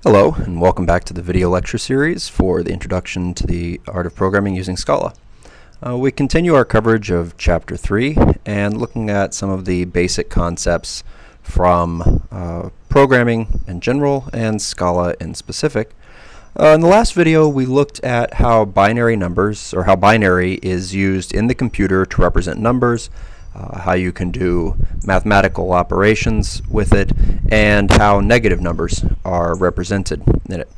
Hello, and welcome back to the video lecture series for the Introduction to the Art of Programming using Scala. We continue our coverage of Chapter 3 and looking at some of the basic concepts from programming in general and Scala in specific. In the last video, we looked at how binary numbers, or how binary is used in the computer to represent numbers, how you can do mathematical operations with it, and how negative numbers are represented in it.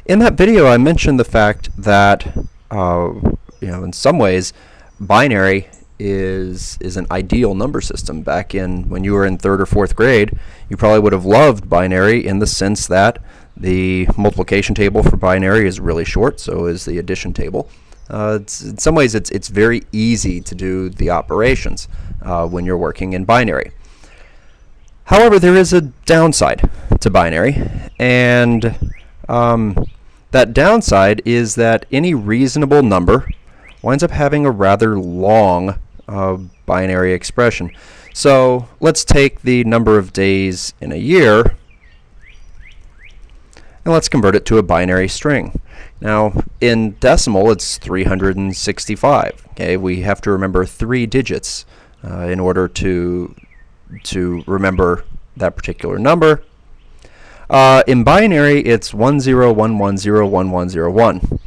In that video, I mentioned the fact that, in some ways, binary is an ideal number system. Back in when you were in 3rd or 4th grade, you probably would have loved binary in the sense that the multiplication table for binary is really short, so is the addition table. In some ways, it's very easy to do the operations when you're working in binary. However, there is a downside to binary, and that downside is that any reasonable number winds up having a rather long binary expression. So let's take the number of days in a year, and let's convert it to a binary string. Now, in decimal, it's 365. Okay, we have to remember 3 digits in order to remember that particular number. In binary, it's 1011011101,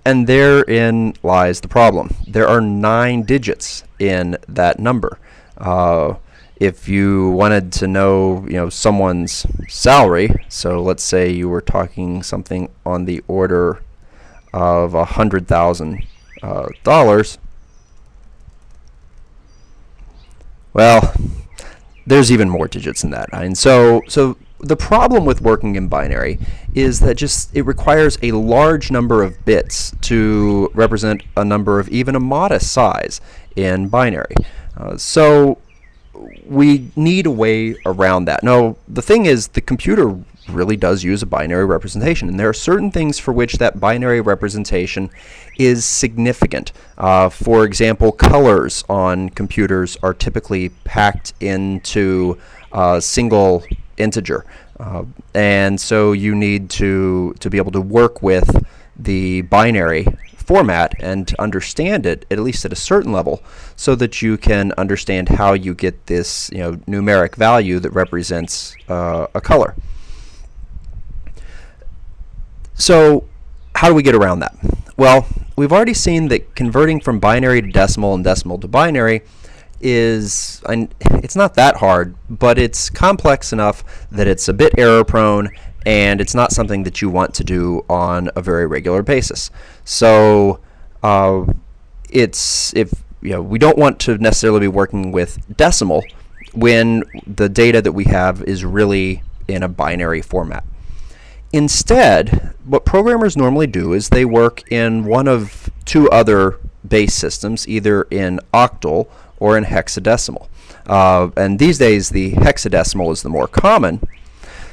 and therein lies the problem. There are 9 digits in that number. If you wanted to know, someone's salary, so let's say you were talking something on the order of $100,000. Well, there's even more digits than that. And so the problem with working in binary is that it requires a large number of bits to represent a number of even a modest size in binary. So we need a way around that. Now, the thing is, the computer really does use a binary representation, and there are certain things for which that binary representation is significant. For example, colors on computers are typically packed into a single integer, and so you need to be able to work with the binary format and to understand it, at least at a certain level, so that you can understand how you get this numeric value that represents a color. So how do we get around that? Well, we've already seen that converting from binary to decimal and decimal to binary it's not that hard, but it's complex enough that it's a bit error prone, and it's not something that you want to do on a very regular basis. So we don't want to necessarily be working with decimal when the data that we have is really in a binary format. Instead, what programmers normally do is they work in one of 2 other base systems, either in octal or in hexadecimal. And these days, the hexadecimal is the more common.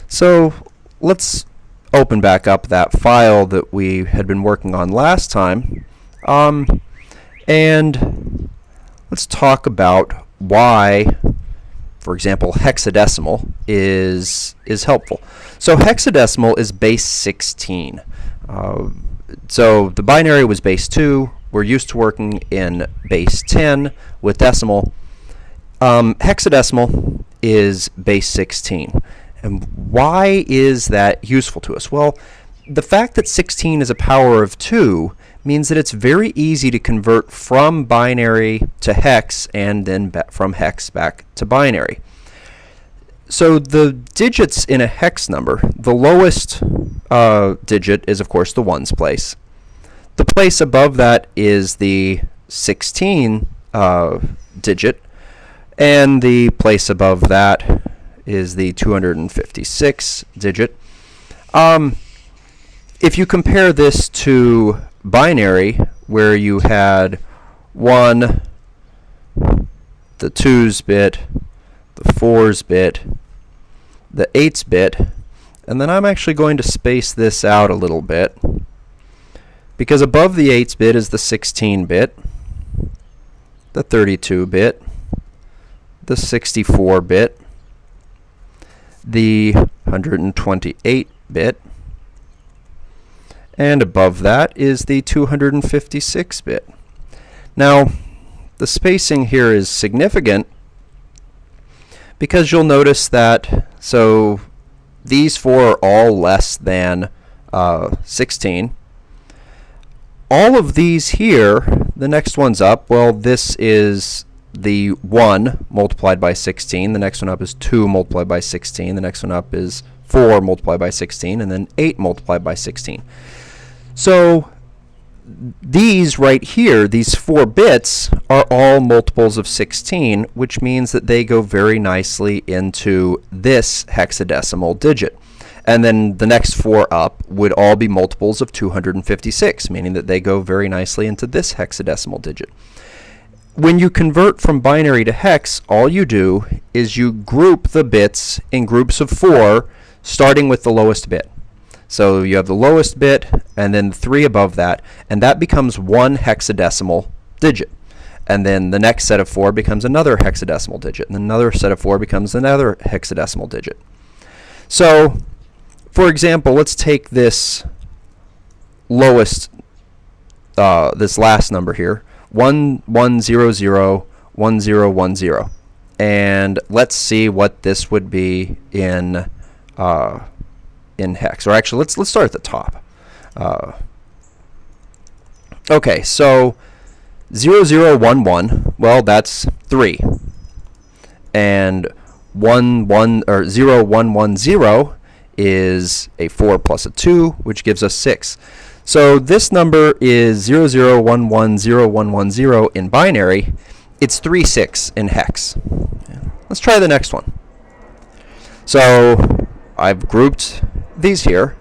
So let's open back up that file that we had been working on last time, and let's talk about why, for example, hexadecimal is helpful. So hexadecimal is base 16. So the binary was base 2. We're used to working in base 10 with decimal. Hexadecimal is base 16. And why is that useful to us? Well, the fact that 16 is a power of 2 means that it's very easy to convert from binary to hex and then from hex back to binary. So the digits in a hex number, the lowest digit is, of course, the ones place. The place above that is the 16 digit, and the place above that is the 256 digit. If you compare this to binary, where you had 1, the 2's bit, the 4's bit, the 8's bit, and then I'm actually going to space this out a little bit, because above the 8's bit is the 16 bit, the 32 bit, the 64 bit, the 128 bit, and above that is the 256-bit. Now, the spacing here is significant because you'll notice that, so these four are all less than 16. All of these here, the next one's up, well, this is the 1 multiplied by 16. The next one up is 2 multiplied by 16. The next one up is 4 multiplied by 16, and then 8 multiplied by 16. So these right here, these 4 bits, are all multiples of 16, which means that they go very nicely into this hexadecimal digit. And then the next 4 up would all be multiples of 256, meaning that they go very nicely into this hexadecimal digit. When you convert from binary to hex, all you do is you group the bits in groups of 4, starting with the lowest bit. So you have the lowest bit and then 3 above that, and that becomes one hexadecimal digit. And then the next set of 4 becomes another hexadecimal digit, and another set of 4 becomes another hexadecimal digit. So, for example, let's take this lowest, this last number here, 11001010, and let's see what this would be in hex. Or actually, let's start at the top. Okay, so 0011, well, that's 3, and 0110 is a 4 plus a 2, which gives us 6. So this number is 00110110 in binary. It's 36 in hex. Let's try the next one. So I've grouped these here.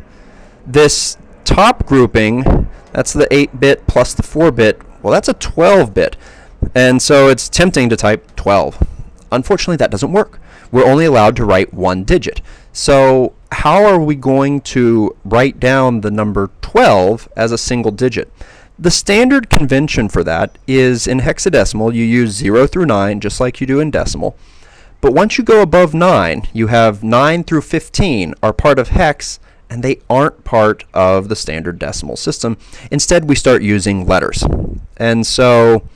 This top grouping, that's the 8-bit plus the 4-bit. Well, that's a 12-bit. And so it's tempting to type 12. Unfortunately, that doesn't work. We're only allowed to write 1 digit. So how are we going to write down the number 12 as a single digit? The standard convention for that is in hexadecimal, you use 0 through 9, just like you do in decimal. But once you go above 9, you have 9 through 15 are part of hex, and they aren't part of the standard decimal system. Instead, we start using letters. And so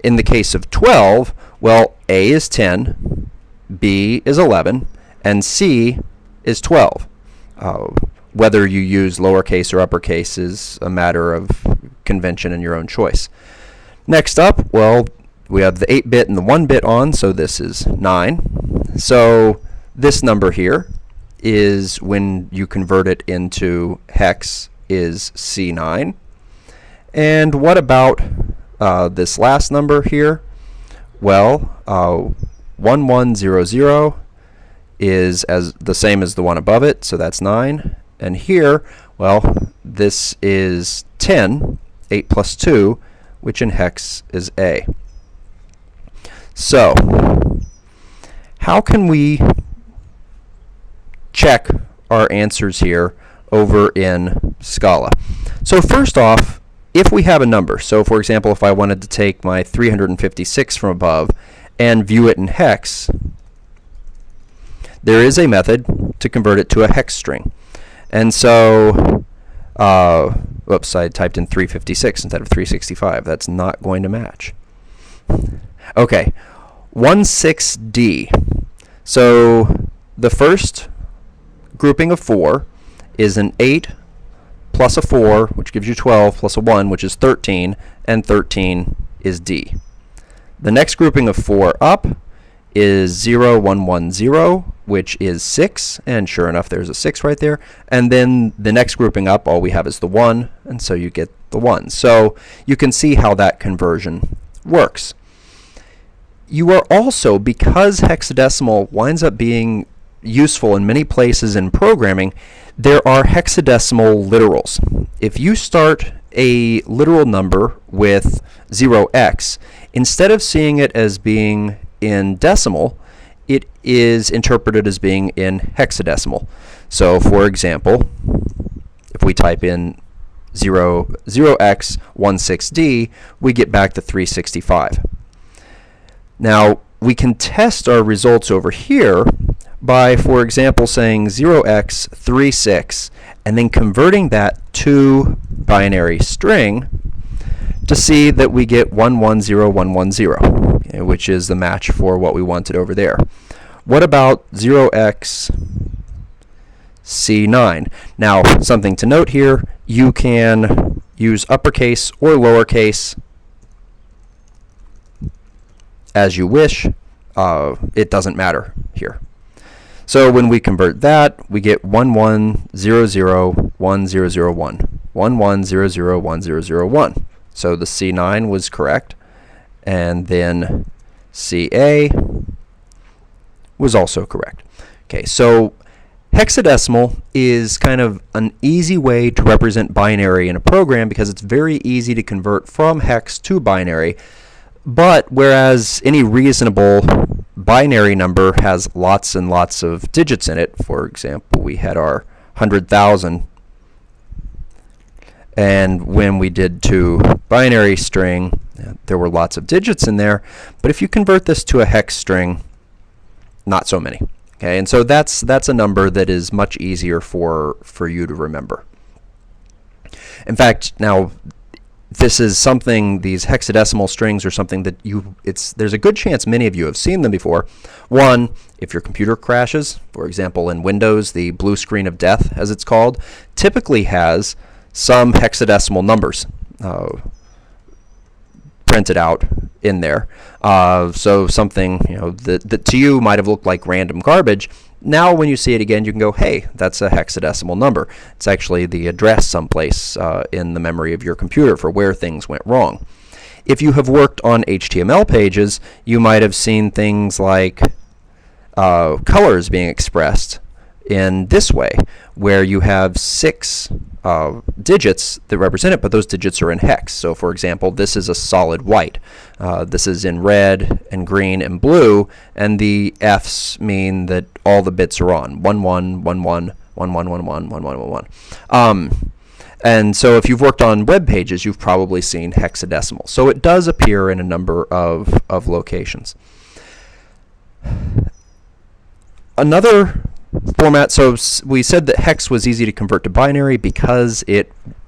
in the case of 12, well, A is 10, B is 11, and C is 12. Whether you use lowercase or uppercase is a matter of convention and your own choice. Next up, well, we have the 8-bit and the 1-bit on, so this is 9. So this number here is, when you convert it into hex, is C9. And what about this last number here? Well, 1100 is as the same as the one above it, so that's 9. And here, well, this is 10, 8 plus 2, which in hex is A. So, how can we check our answers here over in Scala? So first off, if we have a number, so for example, if I wanted to take my 356 from above and view it in hex, there is a method to convert it to a hex string. And so, oops, I typed in 356 instead of 365. That's not going to match. Okay, 16D. So the first grouping of 4 is an 8 plus a 4, which gives you 12, plus a 1, which is 13, and 13 is D. The next grouping of 4 up is 0110, which is 6, and sure enough, there's a 6 right there. And then the next grouping up, all we have is the 1, and so you get the 1. So you can see how that conversion works. You are also, because hexadecimal winds up being useful in many places in programming, there are hexadecimal literals. If you start a literal number with 0x, instead of seeing it as being in decimal, it is interpreted as being in hexadecimal. So for example, if we type in 0x16D, we get back to 365. Now we can test our results over here by, for example, saying 0x36 and then converting that to binary string to see that we get 110110, okay, which is the match for what we wanted over there. What about 0xC9? Now, something to note here, you can use uppercase or lowercase as you wish. It doesn't matter here. So when we convert that, we get 11001001, 11001001. So the C9 was correct, and then CA was also correct. Okay, so hexadecimal is kind of an easy way to represent binary in a program because it's very easy to convert from hex to binary. But whereas any reasonable binary number has lots and lots of digits in it, for example, we had our 100,000, and when we did to binary string, there were lots of digits in there. But if you convert this to a hex string, not so many. Okay, and so that's a number that is much easier for you to remember. In fact, now this is something, these hexadecimal strings are something that there's a good chance many of you have seen them before. One, if your computer crashes, for example in Windows, the blue screen of death, as it's called, typically has some hexadecimal numbers printed out in there. So something that to you might have looked like random garbage. Now when you see it again, you can go, hey, that's a hexadecimal number. It's actually the address someplace in the memory of your computer for where things went wrong. If you have worked on HTML pages, you might have seen things like colors being expressed in this way, where you have 6 digits that represent it, but those digits are in hex. So for example, this is a solid white. This is in red and green and blue, and the F's mean that all the bits are on. 1 1 1 1 1 1 1 1 1 1 1 1. And so if you've worked on web pages, you've probably seen hexadecimal. So it does appear in a number of locations. Another format, so we said that hex was easy to convert to binary because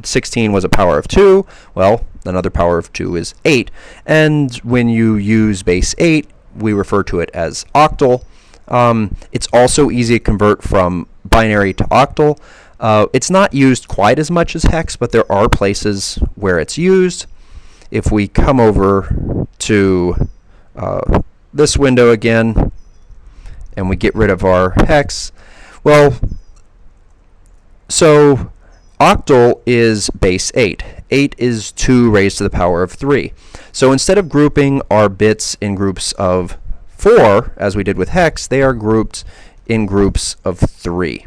16 was a power of 2. Well, another power of 2 is 8. And when you use base 8, we refer to it as octal. It's also easy to convert from binary to octal. It's not used quite as much as hex, but there are places where it's used. If we come over to this window again, and we get rid of our hex, well, so octal is base 8. 8 is 2 raised to the power of 3. So instead of grouping our bits in groups of 4, as we did with hex, they are grouped in groups of 3.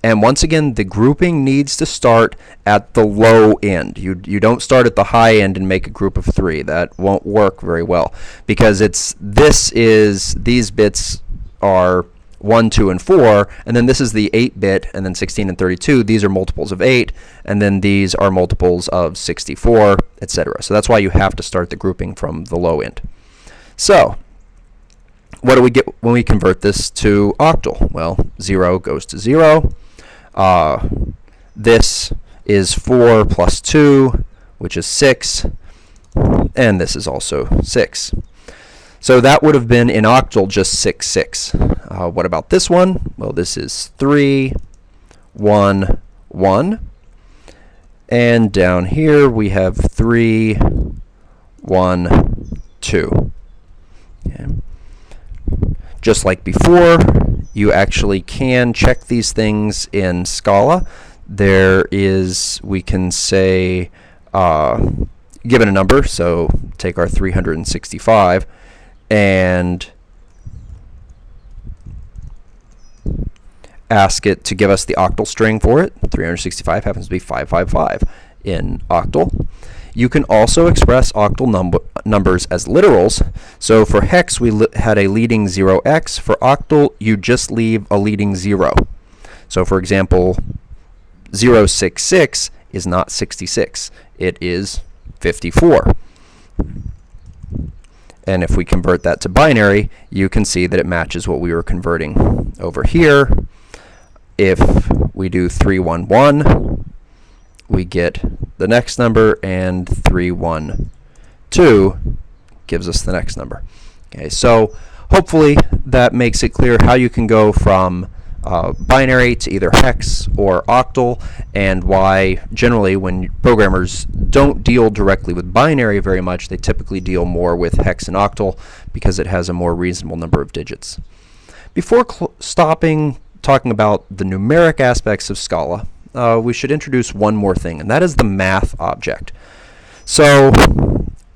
And once again, the grouping needs to start at the low end. You don't start at the high end and make a group of 3. That won't work very well, because these bits are 1, 2, and 4, and then this is the 8-bit, and then 16 and 32. These are multiples of 8, and then these are multiples of 64, etc. So that's why you have to start the grouping from the low end. So what do we get when we convert this to octal? Well, 0 goes to 0. This is 4 plus 2, which is 6, and this is also 6. So that would have been in octal just 6, 6. What about this one? Well, this is 3, 1, 1. And down here we have 3, 1, 2. Okay. Just like before, you actually can check these things in Scala. There is, we can say, given a number, so take our 365, and ask it to give us the octal string for it. 365 happens to be 555 in octal. You can also express octal numbers as literals. So for hex, we had a leading 0x. For octal, you just leave a leading 0. So for example, 066 is not 66. It is 54. And if we convert that to binary, you can see that it matches what we were converting over here. If we do 311, we get the next number, and 312 gives us the next number. Okay, so hopefully that makes it clear how you can go from binary to either hex or octal, and why generally when programmers don't deal directly with binary very much, they typically deal more with hex and octal because it has a more reasonable number of digits. Before stopping talking about the numeric aspects of Scala, we should introduce one more thing, and that is the math object. So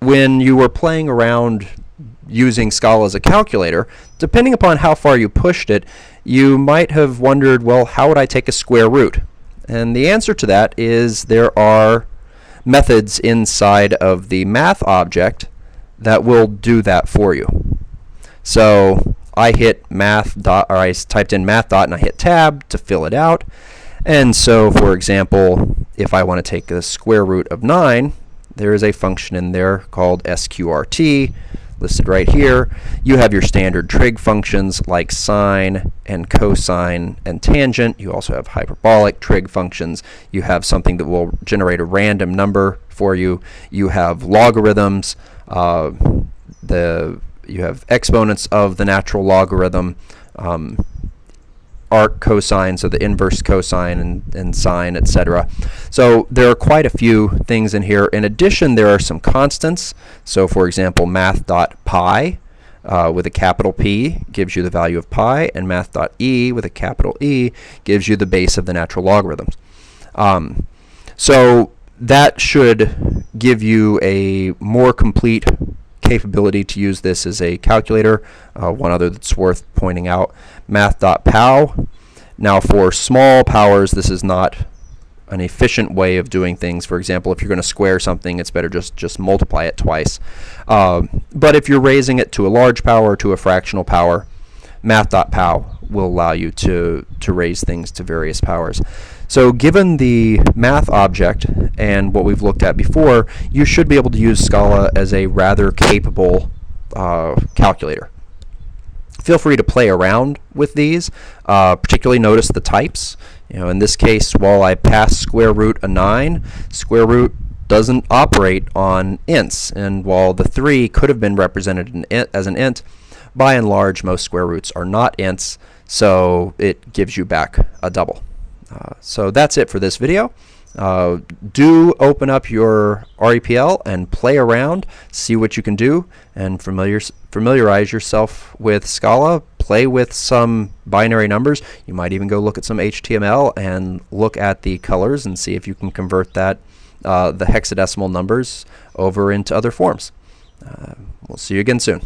when you were playing around using Scala as a calculator, depending upon how far you pushed it, you might have wondered, well, how would I take a square root? And the answer to that is there are methods inside of the math object that will do that for you. So I hit math dot, or I typed in math dot and I hit tab to fill it out. And so, for example, if I want to take the square root of 9, there is a function in there called sqrt, listed right here. You have your standard trig functions like sine and cosine and tangent. You also have hyperbolic trig functions. You have something that will generate a random number for you. You have logarithms. You have exponents of the natural logarithm. Arc cosine, so the inverse cosine and sine, etc. So there are quite a few things in here. In addition, there are some constants. So for example, math.pi with a capital P gives you the value of pi, and math.e with a capital E gives you the base of the natural logarithms. So that should give you a more complete capability to use this as a calculator. One other that's worth pointing out, math.pow. Now for small powers, this is not an efficient way of doing things. For example, if you're going to square something, it's better just multiply it twice. But if you're raising it to a large power or to a fractional power, math.pow will allow you to raise things to various powers. So given the math object and what we've looked at before, you should be able to use Scala as a rather capable calculator. Feel free to play around with these, particularly notice the types. You know, in this case, while I pass square root a 9, square root doesn't operate on ints, and while the 3 could have been represented as an int, by and large most square roots are not ints, so it gives you back a double. So that's it for this video. Do open up your REPL and play around, see what you can do, and familiarize yourself with Scala. Play with some binary numbers. You might even go look at some HTML and look at the colors and see if you can convert that the hexadecimal numbers over into other forms. We'll see you again soon.